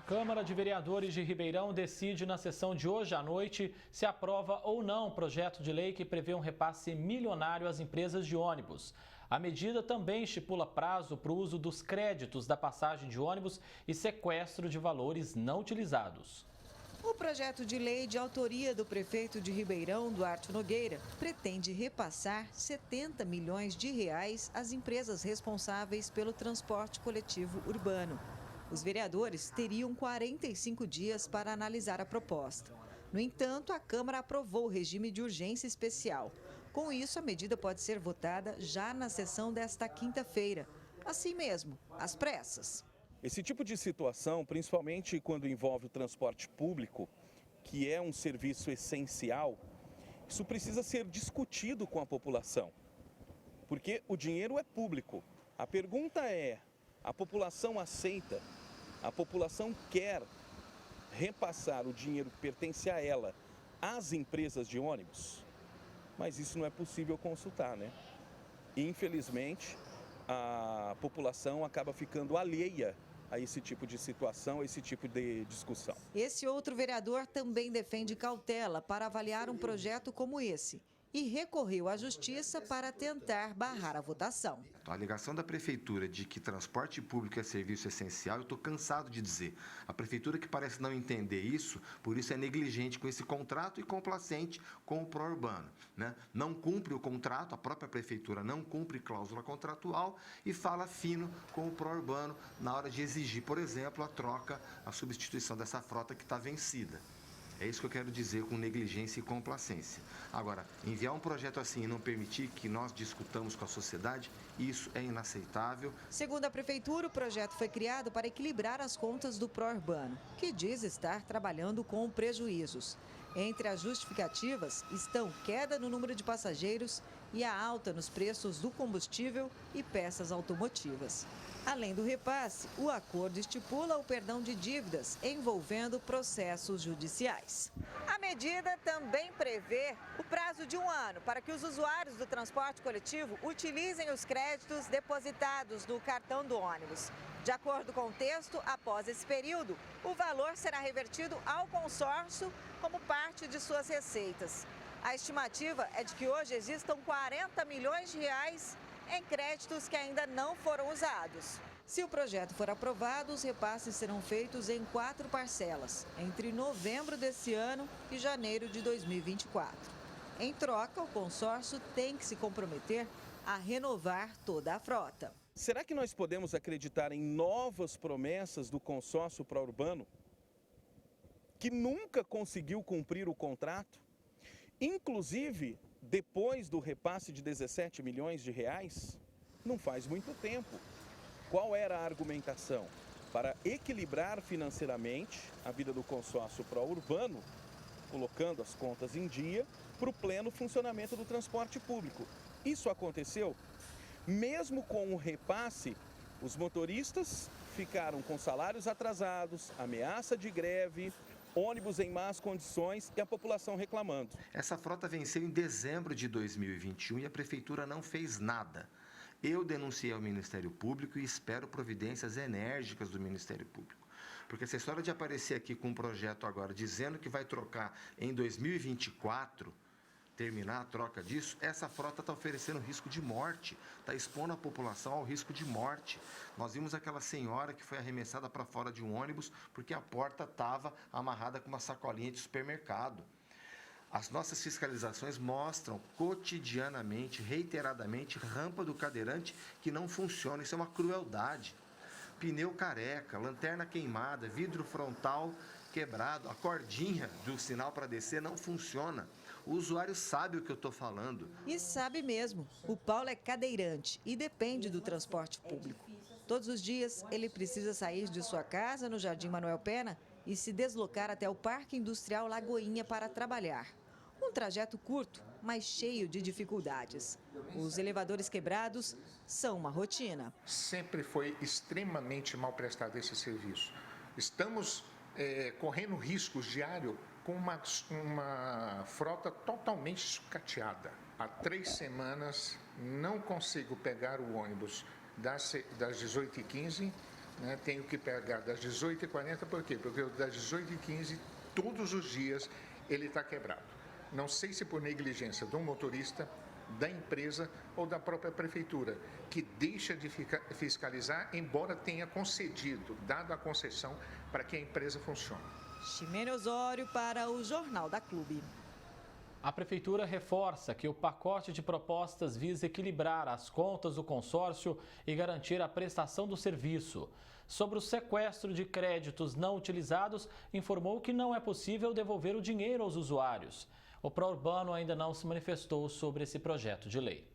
A Câmara de Vereadores de Ribeirão decide na sessão de hoje à noite se aprova ou não o projeto de lei que prevê um repasse milionário às empresas de ônibus. A medida também estipula prazo para o uso dos créditos da passagem de ônibus e sequestro de valores não utilizados. O projeto de lei de autoria do prefeito de Ribeirão, Duarte Nogueira, pretende repassar 70 milhões de reais às empresas responsáveis pelo transporte coletivo urbano. Os vereadores teriam 45 dias para analisar a proposta. No entanto, a Câmara aprovou o regime de urgência especial. Com isso, a medida pode ser votada já na sessão desta quinta-feira. Assim mesmo, às pressas. Esse tipo de situação, principalmente quando envolve o transporte público, que é um serviço essencial, isso precisa ser discutido com a população, porque o dinheiro é público. A pergunta é, a população aceita, a população quer repassar o dinheiro que pertence a ela às empresas de ônibus? Mas isso não é possível consultar, né? Infelizmente, a população acaba ficando alheia a esse tipo de situação, a esse tipo de discussão. Esse outro vereador também defende cautela para avaliar um projeto como esse e recorreu à justiça para tentar barrar a votação. A alegação da prefeitura de que transporte público é serviço essencial, eu estou cansado de dizer. A prefeitura que parece não entender isso, por isso é negligente com esse contrato e complacente com o pró-urbano, né? Não cumpre o contrato, a própria prefeitura não cumpre cláusula contratual e fala fino com o pró-urbano na hora de exigir, por exemplo, a troca, a substituição dessa frota que está vencida. É isso que eu quero dizer com negligência e complacência. Agora, enviar um projeto assim e não permitir que nós discutamos com a sociedade, isso é inaceitável. Segundo a Prefeitura, o projeto foi criado para equilibrar as contas do pró-urbano, que diz estar trabalhando com prejuízos. Entre as justificativas estão queda no número de passageiros e a alta nos preços do combustível e peças automotivas. Além do repasse, o acordo estipula o perdão de dívidas envolvendo processos judiciais. A medida também prevê o prazo de 1 ano para que os usuários do transporte coletivo utilizem os créditos depositados no cartão do ônibus. De acordo com o texto, após esse período, o valor será revertido ao consórcio como parte de suas receitas. A estimativa é de que hoje existam 40 milhões de reais em créditos que ainda não foram usados. Se o projeto for aprovado, os repasses serão feitos em 4 parcelas, entre novembro desse ano e janeiro de 2024. Em troca, o consórcio tem que se comprometer a renovar toda a frota. Será que nós podemos acreditar em novas promessas do consórcio pró-urbano, que nunca conseguiu cumprir o contrato? Inclusive, depois do repasse de 17 milhões de reais, não faz muito tempo. Qual era a argumentação? Para equilibrar financeiramente a vida do consórcio pró-urbano, colocando as contas em dia para o pleno funcionamento do transporte público. Isso aconteceu? Mesmo com o repasse, os motoristas ficaram com salários atrasados, ameaça de greve, ônibus em más condições e a população reclamando. Essa frota venceu em dezembro de 2021 e a prefeitura não fez nada. Eu denunciei ao Ministério Público e espero providências enérgicas do Ministério Público. Porque essa história de aparecer aqui com um projeto agora dizendo que vai trocar em 2024, terminar a troca disso, essa frota está oferecendo risco de morte, está expondo a população ao risco de morte. Nós vimos aquela senhora que foi arremessada para fora de um ônibus porque a porta estava amarrada com uma sacolinha de supermercado. As nossas fiscalizações mostram cotidianamente, reiteradamente, rampa do cadeirante que não funciona. Isso é uma crueldade. Pneu careca, lanterna queimada, vidro frontal quebrado, a cordinha do sinal para descer não funciona. O usuário sabe o que eu estou falando. E sabe mesmo. O Paulo é cadeirante e depende do transporte público. Todos os dias, ele precisa sair de sua casa no Jardim Manuel Pena e se deslocar até o Parque Industrial Lagoinha para trabalhar. Um trajeto curto, mas cheio de dificuldades. Os elevadores quebrados são uma rotina. Sempre foi extremamente mal prestado esse serviço. Estamos correndo riscos diários com uma frota totalmente sucateada. Há 3 semanas não consigo pegar o ônibus das 18h15 né, tenho que pegar das 18h40, por quê? Porque das 18h15, todos os dias, ele está quebrado. Não sei se por negligência do motorista, da empresa ou da própria prefeitura, que deixa de fiscalizar, embora tenha concedido, dado a concessão para que a empresa funcione. Ximene Osório para o Jornal da Clube. A Prefeitura reforça que o pacote de propostas visa equilibrar as contas do consórcio e garantir a prestação do serviço. Sobre o sequestro de créditos não utilizados, informou que não é possível devolver o dinheiro aos usuários. O Prourbano ainda não se manifestou sobre esse projeto de lei.